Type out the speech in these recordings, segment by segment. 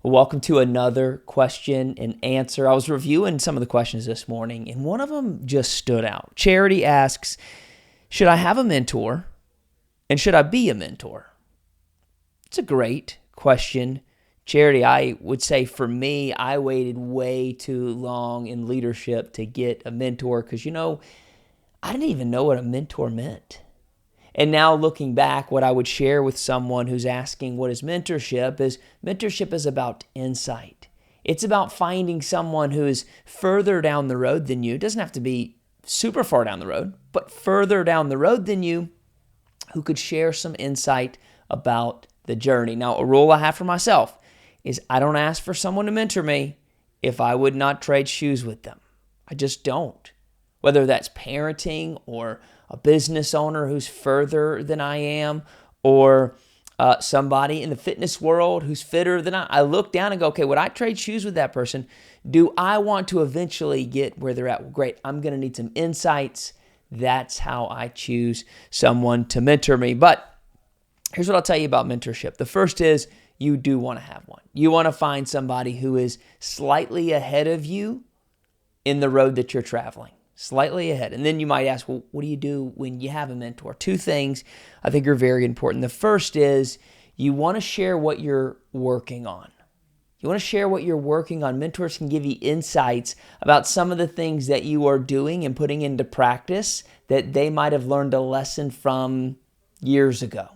Welcome to another question and answer. I was reviewing some of the questions this morning, and one of them just stood out. Charity asks, should I have a mentor, and should I be a mentor? It's a great question. Charity, I would say for me, I waited way too long in leadership to get a mentor because, I didn't even know what a mentor meant. And now looking back, what I would share with someone who's asking what is mentorship is about insight. It's about finding someone who is further down the road than you. It doesn't have to be super far down the road, but further down the road than you, who could share some insight about the journey. Now, a rule I have for myself is I don't ask for someone to mentor me if I would not trade shoes with them. I just don't. Whether that's parenting or a business owner who's further than I am, or somebody in the fitness world who's fitter than I look down and go, okay, would I trade shoes with that person? Do I want to eventually get where they're at? Well, great. I'm going to need some insights. That's how I choose someone to mentor me. But here's what I'll tell you about mentorship. The first is you do want to have one. You want to find somebody who is slightly ahead of you in the road that you're traveling. Slightly ahead. And then you might ask, well, what do you do when you have a mentor? Two things I think are very important. The first is you want to share what you're working on. You want to share what you're working on. Mentors can give you insights about some of the things that you are doing and putting into practice that they might have learned a lesson from years ago.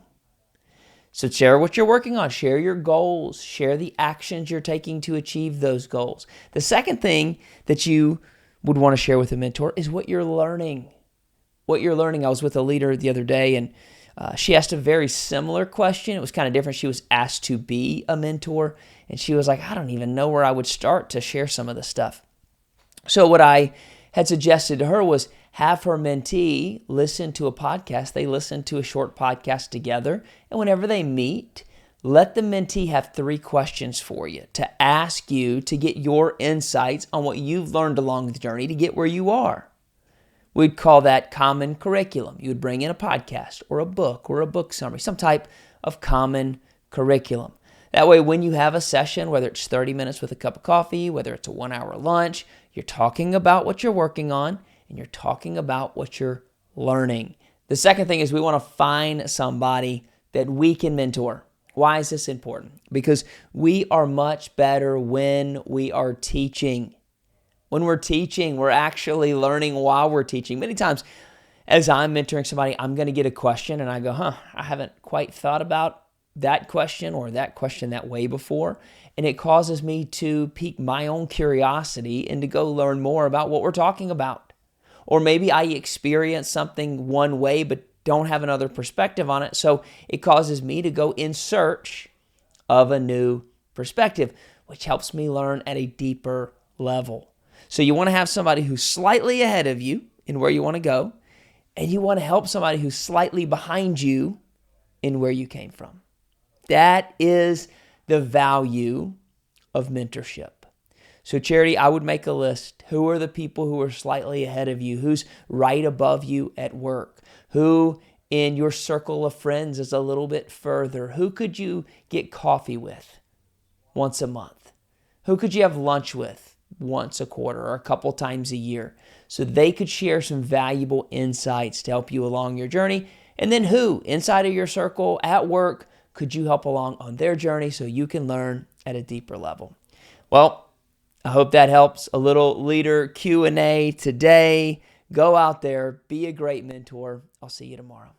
So share what you're working on. Share your goals. Share the actions you're taking to achieve those goals. The second thing that you would want to share with a mentor is what you're learning. What you're learning. I was with a leader the other day, and she asked a very similar question. It was kind of different. She was asked to be a mentor, and she was like, I don't even know where I would start to share some of the stuff. So what I had suggested to her was have her mentee listen to a podcast. They listen to a short podcast together, and whenever they meet, let the mentee have 3 questions for you to ask you to get your insights on what you've learned along the journey to get where you are. We'd call that common curriculum. You would bring in a podcast or a book summary, some type of common curriculum. That way, when you have a session, whether it's 30 minutes with a cup of coffee, whether it's a 1-hour lunch, you're talking about what you're working on and you're talking about what you're learning. The second thing is we want to find somebody that we can mentor. Why is this important? Because we are much better when we are teaching. When we're teaching, we're actually learning while we're teaching. Many times, as I'm mentoring somebody, I'm going to get a question and I go, I haven't quite thought about that question or that question that way before. And it causes me to pique my own curiosity and to go learn more about what we're talking about. Or maybe I experience something one way, but don't have another perspective on it. So it causes me to go in search of a new perspective, which helps me learn at a deeper level. So you want to have somebody who's slightly ahead of you in where you want to go, and you want to help somebody who's slightly behind you in where you came from. That is the value of mentorship. So Charity, I would make a list. Who are the people who are slightly ahead of you? Who's right above you at work? Who in your circle of friends is a little bit further? Who could you get coffee with once a month? Who could you have lunch with once a quarter or a couple times a year? So they could share some valuable insights to help you along your journey. And then who inside of your circle at work could you help along on their journey so you can learn at a deeper level? Well, I hope that helps. A little leader Q&A today. Go out there, be a great mentor. I'll see you tomorrow.